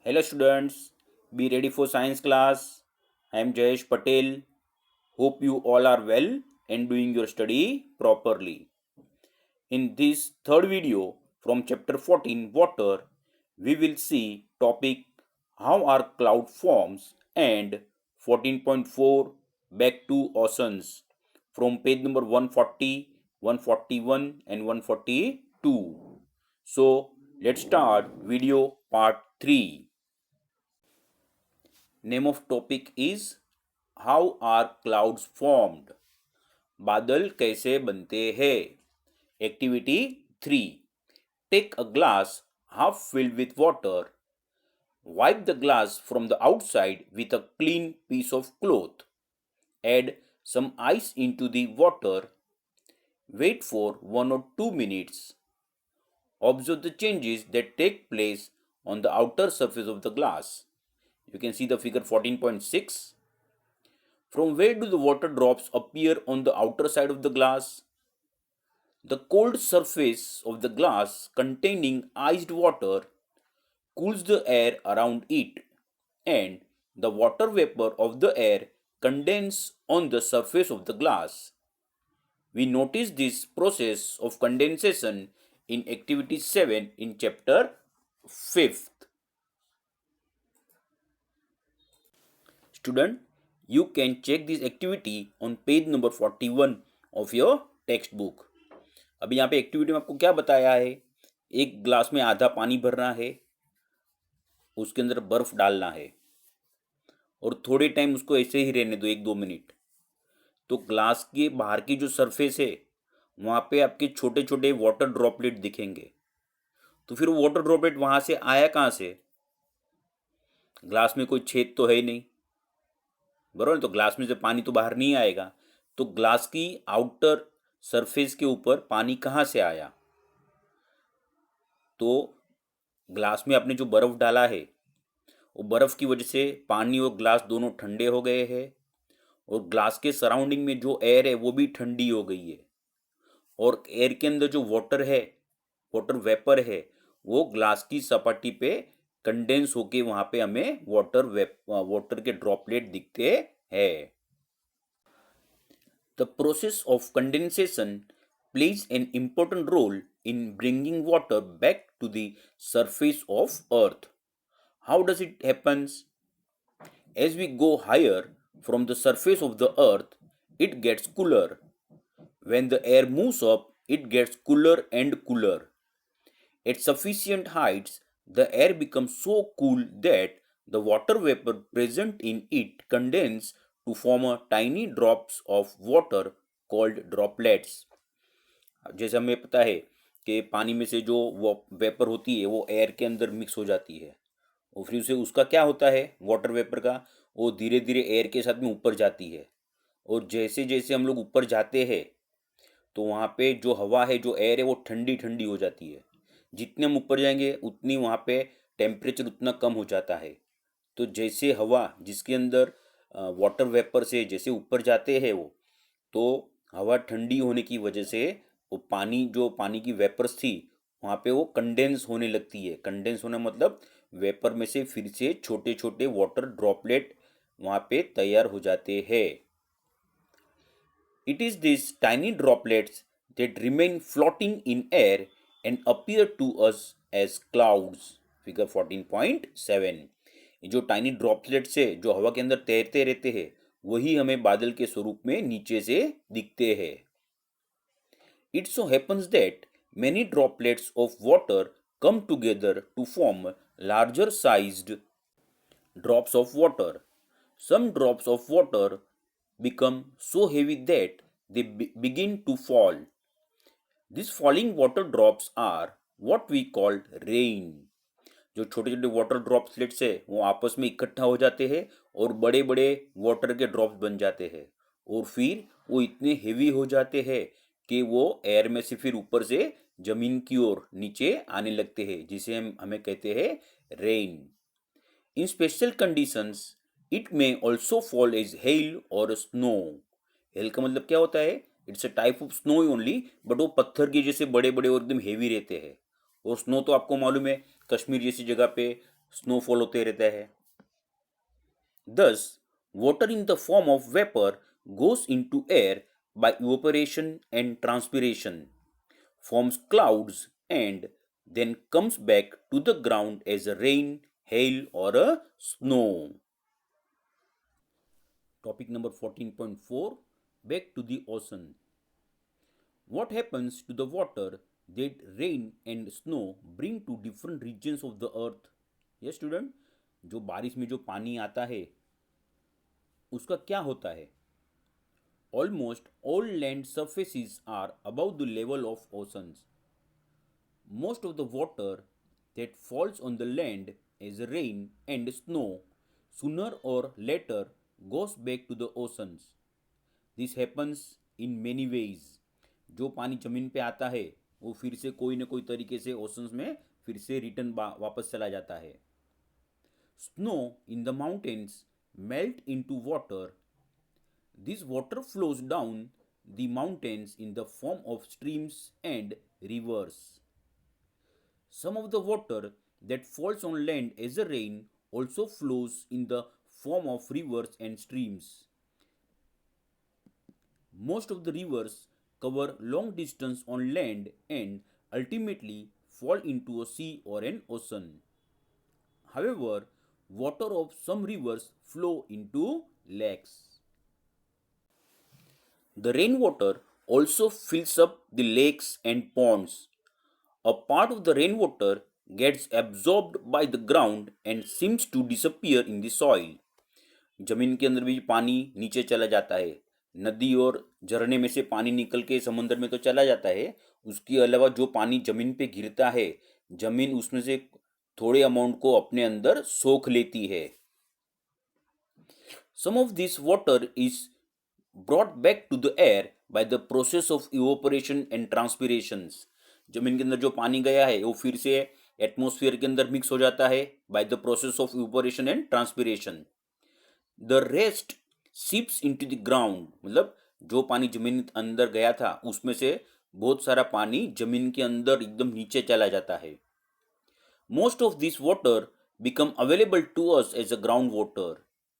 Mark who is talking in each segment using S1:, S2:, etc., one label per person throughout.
S1: Hello students, be ready for science class. I am Jayesh Patel. Hope you all are well and doing your study properly. In this third video from chapter 14 water, we will see topic how are cloud forms and 14.4 back to oceans from page number 140, 141 and 142. So let's start video part 3. Name of topic is how are clouds formed? बादल कैसे बनते हैं? Activity 3. Take a glass half filled with water. Wipe the glass from the outside with a clean piece of cloth. Add some ice into the water. Wait for 1 or 2 minutes. Observe the changes that take place on the outer surface of the glass. You can see the figure 14.6. From where do the water drops appear on the outer side of the glass? The cold surface of the glass containing iced water cools the air around it, and the water vapor of the air condenses on the surface of the glass. We notice this process of condensation in activity 7 in chapter 5th. Student, you can check this activity on page number 41 of your text book. अभी यहाँ पे activity में आपको क्या बताया है? एक glass में आधा पानी भरना है, उसके अंदर बर्फ डालना है और थोड़े टाइम उसको ऐसे ही रहने दो, 1-2 मिनट. तो ग्लास के बाहर की जो सरफेस है वहाँ पे आपके छोटे छोटे वाटर ड्रॉपलेट दिखेंगे. तो फिर वाटर ड्रॉपलेट वहाँ से आया कहाँ से? ग्लास में कोई छेद तो है ही नहीं, बराबर. तो ग्लास में से पानी तो बाहर नहीं आएगा. तो ग्लास की आउटर सरफेस के ऊपर पानी कहाँ से आया? तो ग्लास में आपने जो बर्फ डाला है वो बर्फ की वजह से पानी और ग्लास दोनों ठंडे हो गए हैं और ग्लास के सराउंडिंग में जो एयर है वो भी ठंडी हो गई है. और एयर के अंदर जो वाटर है, वाटर वेपर है, वो ग्लास की सपाटी पे कंडेंस होके वहां पे हमें वाटर के ड्रॉपलेट दिखते हैं. The process of condensation plays an important role in bringing water back to the surface of earth. How does it happen? As we go higher from the surface of the earth, it gets cooler. When the air moves up, it gets cooler and cooler. At sufficient heights, the air becomes so cool that the water vapor present in it condenses to form a tiny drops of water called droplets. जैसे हमें पता है कि पानी में से जो वो वेपर होती है वो एयर के अंदर मिक्स हो जाती है और फिर उसे उसका क्या होता है, वाटर वेपर का, वो धीरे धीरे एयर के साथ में ऊपर जाती है. और जैसे जैसे हम लोग ऊपर जाते हैं तो वहाँ पे जो हवा है, जो एयर है, वो ठंडी ठंडी हो जाती है. जितने हम ऊपर जाएंगे उतनी वहाँ पे टेम्परेचर उतना कम हो जाता है. तो जैसे हवा जिसके अंदर वाटर वेपर से जैसे ऊपर जाते हैं वो, तो हवा ठंडी होने की वजह से वो पानी, जो पानी की वेपर्स थी वहाँ पे वो कंडेंस होने लगती है. कंडेंस होना मतलब वेपर में से फिर से छोटे छोटे वाटर ड्रॉपलेट वहाँ पे तैयार हो जाते हैं. It is these tiny droplets that remain floating in air and appear to us as clouds. Figure 14.7. ये जो टाइनी ड्रॉपलेट्स है जो हवा के अंदर तैरते रहते हैं वही हमें बादल के स्वरूप में नीचे से दिखते हैं. It so happens that many droplets of water come together to form larger sized drops of water. Some drops of water become so heavy that they begin to fall. These falling water drops are what we call rain. जो छोटे छोटे water ड्रॉप्सलेट्स है वो आपस में इकट्ठा हो जाते हैं और बड़े बड़े वाटर के ड्रॉप्स बन जाते हैं और फिर वो इतने हेवी हो जाते हैं कि वो एयर में से फिर ऊपर से जमीन की ओर नीचे आने लगते हैं, जिसे हम हमें कहते हैं rain. In special conditions it may also fall as hail or snow. Hail का मतलब क्या होता है? It's a type of snow only, but वो पत्थर के जैसे बड़े बड़े और एकदम हेवी रहते हैं. और स्नो तो आपको मालूम है कश्मीर जैसी जगह पे स्नोफॉल होते रहता है। Thus, water in the form of vapor goes into air by evaporation and transpiration, forms clouds, and then comes back to the ground as a rain, hail, or a snow. Topic number 14.4, back to the ocean. What happens to the water that rain and snow bring to different regions of the earth? Yes, student, जो बारिश में जो पानी आता है उसका क्या होता है? Almost all land surfaces are above the level of oceans. Most of the water that falls on the land as rain and snow sooner or later goes back to the oceans. This happens in many ways. जो पानी जमीन पे आता है वो फिर से कोई ना कोई तरीके से ओशंस में फिर से रिटर्न वापस चला जाता है. Snow in the mountains melt into water. This water flows down the mountains in the form of streams and rivers. Some of the water that falls on land as a rain also flows in the form of rivers and streams. Most of the rivers cover long distance on land and ultimately fall into a sea or an ocean. However, water of some rivers flow into lakes. The rainwater also fills up the lakes and ponds. A part of the rainwater gets absorbed by the ground and seems to disappear in the soil. जमीन के अंदर भी पानी नीचे चला जाता है. नदी और झरने में से पानी निकल के समुद्र में तो चला जाता है. उसके अलावा जो पानी जमीन पे गिरता है जमीन उसमें से थोड़े अमाउंट को अपने अंदर सोख लेती है. Some of this water is brought back to the air by the process of evaporation and transpirations. जमीन के अंदर जो पानी गया है वो फिर से एटमॉस्फेयर के अंदर मिक्स हो जाता है by the process of evaporation and transpiration. The rest seeps into the ground, मतलब जो पानी जमीन अंदर गया था उसमें से बहुत सारा पानी जमीन के अंदर एकदम नीचे चला जाता है. Most of this water become available to us as a ground water.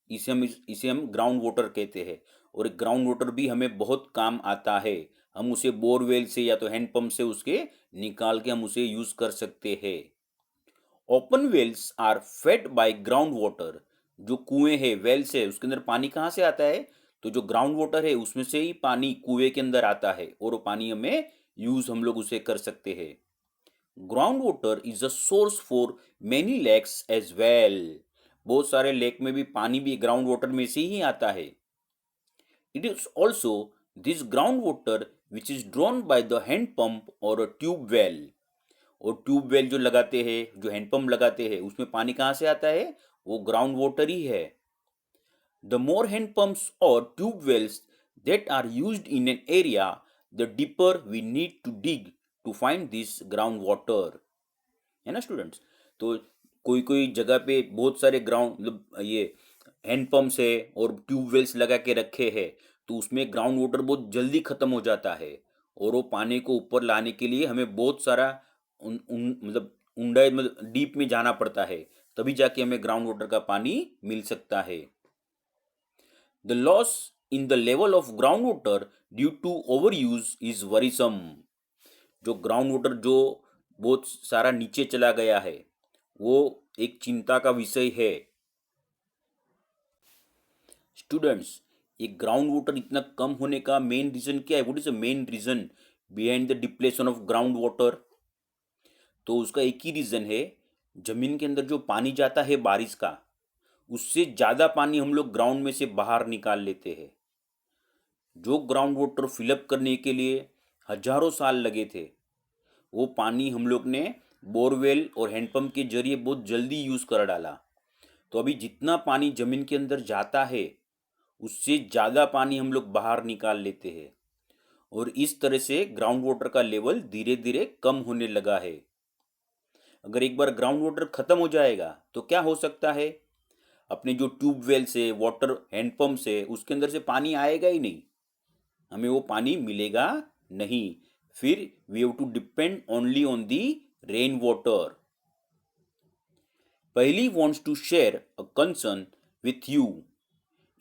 S1: इसे हम ग्राउंड वाटर कहते हैं और ग्राउंड वाटर भी हमें बहुत काम आता है. हम उसे बोरवेल से या तो हैंडपंप से उसके निकाल के हम उसे यूज कर सकते हैं. Open wells are fed by ground water. जो कुएं है वेल्स है उसके अंदर पानी कहाँ से आता है? तो जो ग्राउंड वाटर है उसमें से ही पानी कुएं के अंदर आता है और वो पानी हमें यूज हम लोग उसे कर सकते हैं. Ground water is a source for many lakes as well. बहुत सारे लेक में भी पानी भी ग्राउंड वाटर में से ही आता है. It is also this groundwater which is drawn by the hand pump or a tube well. और ट्यूब वेल जो लगाते हैं जो हैंडपंप लगाते हैं उसमें पानी कहाँ से आता है? वो ग्राउंड वाटर ही है. द मोर हैंडपंप्स और tube wells that are used in an area, the deeper we need to dig to find this ground water. है ना स्टूडेंट्स? तो कोई कोई जगह पे बहुत सारे ग्राउंड मतलब ये हैंडपम्प्स है और ट्यूबवेल्स लगा के रखे हैं तो उसमें ग्राउंड वाटर बहुत जल्दी ख़त्म हो जाता है और वो पानी को ऊपर लाने के लिए हमें बहुत सारा मतलब ऊंडाई मतलब डीप में जाना पड़ता है तभी जाके हमें ग्राउंड वाटर का पानी मिल सकता है. The loss in the level of ground water due to over use is worrisome. जो ग्राउंड वाटर जो बहुत सारा नीचे चला गया है वो एक चिंता का विषय है. स्टूडेंट्स, ये ग्राउंड वाटर इतना कम होने का मेन रीजन क्या है? What is the main reason behind the depletion of ground water? तो उसका एक ही रीजन है, जमीन के अंदर जो पानी जाता है बारिश का उससे ज़्यादा पानी हम लोग ग्राउंड में से बाहर निकाल लेते हैं. जो ग्राउंड वाटर फिलअप करने के लिए हजारों साल लगे थे वो पानी हम लोग ने बोरवेल और हैंडपंप के जरिए बहुत जल्दी यूज़ कर डाला. तो अभी जितना पानी जमीन के अंदर जाता है उससे ज़्यादा पानी हम लोग बाहर निकाल लेते हैं और इस तरह से ग्राउंड वाटर का लेवल धीरे धीरे कम होने लगा है. अगर एक बार ग्राउंड वाटर ख़त्म हो जाएगा तो क्या हो सकता है? अपने जो ट्यूबवेल से वाटर हैंडपम्प से उसके अंदर से पानी आएगा ही नहीं, हमें वो पानी मिलेगा नहीं. फिर we have to depend only on the rain water. Paheli wants to share a concern with you.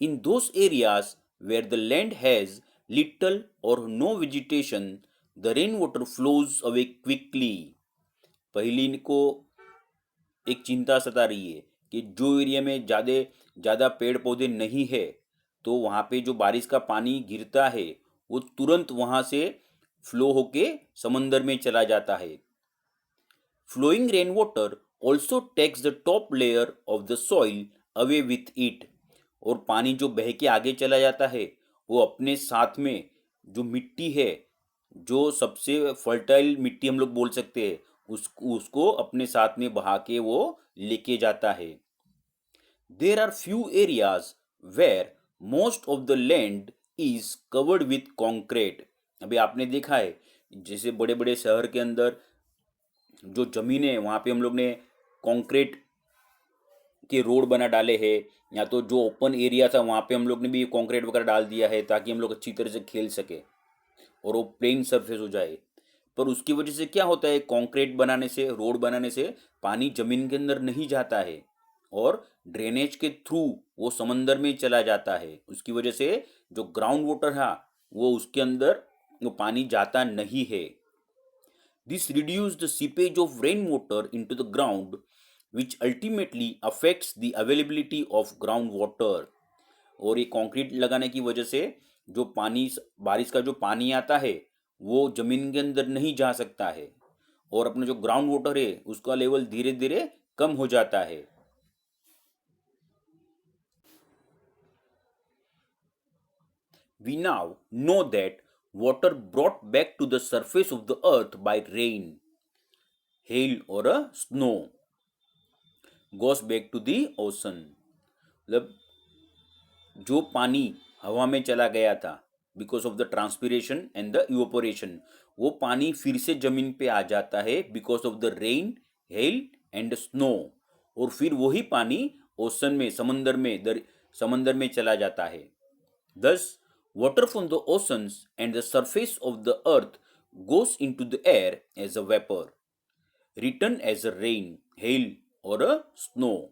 S1: In those areas where the land has little or no vegetation, the rainwater flows away quickly. पहली को एक चिंता सता रही है कि जो area में ज़्यादा पेड़ पौधे नहीं है, तो वहाँ पे जो बारिश का पानी गिरता है वो तुरंत वहाँ से फ्लो होके समंदर में चला जाता है. Flowing rainwater also takes the top layer of the soil away with it. और पानी जो बह के आगे चला जाता है वो अपने साथ में जो मिट्टी है, जो सबसे फर्टाइल मिट्टी हम लोग बोल सकते हैं, उसको अपने साथ में बहा के वो लेके जाता है. There are few areas where most of the land is covered with concrete. अभी आपने देखा है जैसे बड़े बड़े शहर के अंदर जो जमीन है वहाँ पे हम लोग ने कंक्रीट के रोड बना डाले हैं, या तो जो ओपन एरिया था वहाँ पे हम लोग ने भी कंक्रीट वगैरह डाल दिया है ताकि हम लोग अच्छी तरह से खेल सके और वो प्लेन सरफेस हो जाए. पर उसकी वजह से क्या होता है, कंक्रीट बनाने से, रोड बनाने से पानी जमीन के अंदर नहीं जाता है और ड्रेनेज के थ्रू वो समंदर में चला जाता है. उसकी वजह से जो ग्राउंड वाटर है वो उसके अंदर वो पानी जाता नहीं है. This reduces the seepage of rainwater into the ground, which ultimately affects the availability of groundwater. और ये कंक्रीट लगाने की वजह से जो पानी, बारिश का जो पानी आता है वो जमीन के अंदर नहीं जा सकता है और अपना जो ग्राउंड वाटर है उसका लेवल धीरे धीरे कम हो जाता है. We now know that water brought back to the surface of the earth by rain, hail or a snow goes back to the ocean. मतलब जो पानी हवा में चला गया था because of the transpiration and the evaporation, वो पानी फिर से जमीन पे आ जाता है because of the rain, hello and snow. और फिर वही पानी ओशन में, समंदर में चला जाता है. Thus, water from the oceans and the surface of the earth goes into the air as a vapor, return as a rain, hail, or a snow,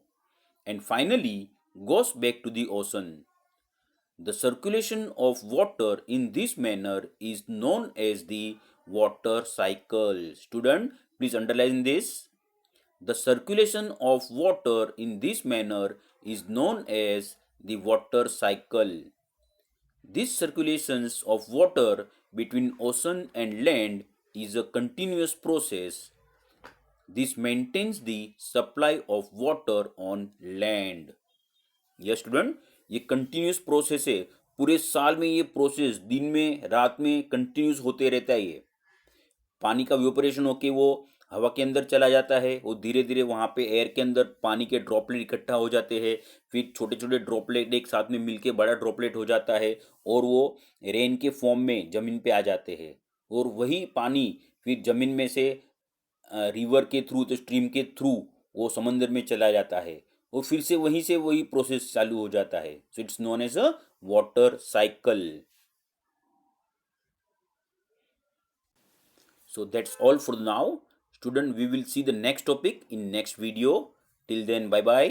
S1: and finally goes back to the ocean. The circulation of water in this manner is known as the water cycle. Student, please underline this. The circulation of water in this manner is known as the water cycle. This circulations of water between ocean and land is a continuous process. This maintains the supply of water on land. Yes student, ये continuous process है. पूरे साल में ये process दिन में रात में कंटिन्यूस होते रहता है. ये पानी का वेपोरेशन होके वो हवा के अंदर चला जाता है, वो धीरे धीरे वहाँ पे एयर के अंदर पानी के ड्रॉपलेट इकट्ठा हो जाते हैं, फिर छोटे छोटे ड्रॉपलेट एक साथ में मिलके बड़ा ड्रॉपलेट हो जाता है और वो रेन के फॉर्म में ज़मीन पे आ जाते हैं. और वही पानी फिर ज़मीन में से रिवर के थ्रू, तो स्ट्रीम के थ्रू वो समंदर में चला जाता है और फिर से वहीं से वही प्रोसेस चालू हो जाता है. So it's known as a water cycle. So that's all for now. Student, we will see the next topic in next video. Till then, bye bye.